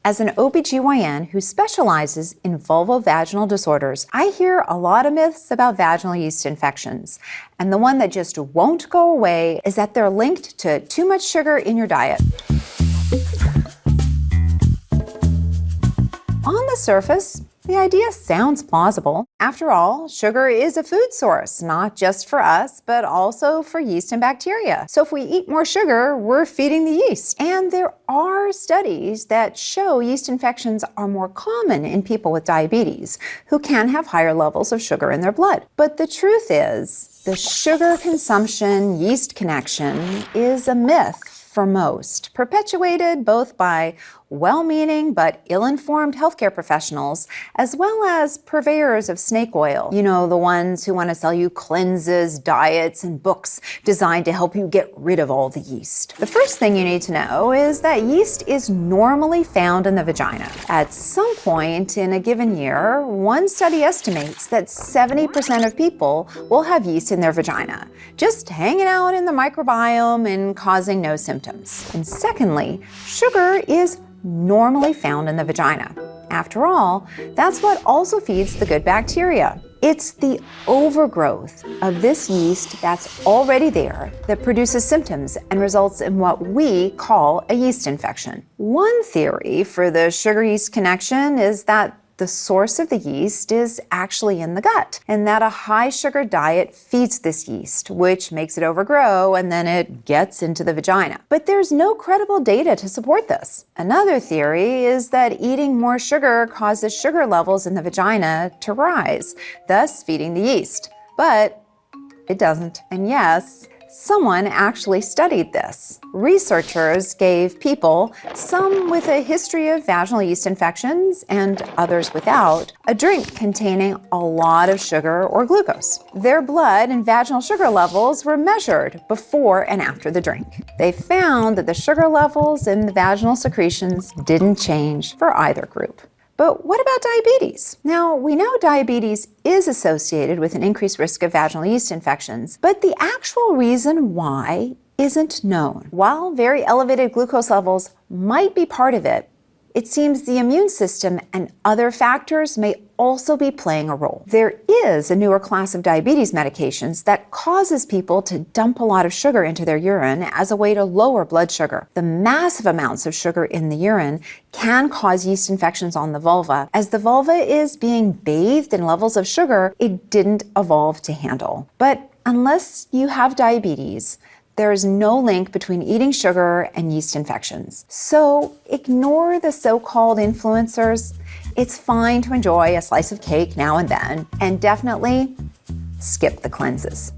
As an OBGYN who specializes in vulvovaginal disorders, I hear a lot of myths about vaginal yeast infections. And the one that just won't go away is that they're linked to too much sugar in your diet. On the surface, the idea sounds plausible. After all, sugar is a food source, not just for us, but also for yeast and bacteria. So if we eat more sugar, we're feeding the yeast. And there are studies that show yeast infections are more common in people with diabetes, who can have higher levels of sugar in their blood. But the truth is, the sugar consumption yeast connection is a myth for most, perpetuated both by well-meaning but ill-informed healthcare professionals, as well as purveyors of snake oil. You know, the ones who want to sell you cleanses, diets, and books designed to help you get rid of all the yeast. The first thing you need to know is that yeast is normally found in the vagina. At some point in a given year, one study estimates that 70% of people will have yeast in their vagina, just hanging out in the microbiome and causing no symptoms. And secondly, sugar is normally found in the vagina. After all, that's what also feeds the good bacteria. It's the overgrowth of this yeast that's already there that produces symptoms and results in what we call a yeast infection. One theory for the sugar-yeast connection is that the source of the yeast is actually in the gut, and that a high sugar diet feeds this yeast, which makes it overgrow, and then it gets into the vagina. But there's no credible data to support this. Another theory is that eating more sugar causes sugar levels in the vagina to rise, thus feeding the yeast. But it doesn't. And yes, someone actually studied this. Researchers gave people, some with a history of vaginal yeast infections and others without, a drink containing a lot of sugar or glucose. Their blood and vaginal sugar levels were measured before and after the drink. They found that the sugar levels in the vaginal secretions didn't change for either group. But what about diabetes? Now, we know diabetes is associated with an increased risk of vaginal yeast infections, but the actual reason why isn't known. While very elevated glucose levels might be part of it, it seems the immune system and other factors may also be playing a role. There is a newer class of diabetes medications that causes people to dump a lot of sugar into their urine as a way to lower blood sugar. The massive amounts of sugar in the urine can cause yeast infections on the vulva. As the vulva is being bathed in levels of sugar it didn't evolve to handle. But unless you have diabetes, there is no link between eating sugar and yeast infections. So ignore the so-called influencers. It's fine to enjoy a slice of cake now and then, and definitely skip the cleanses.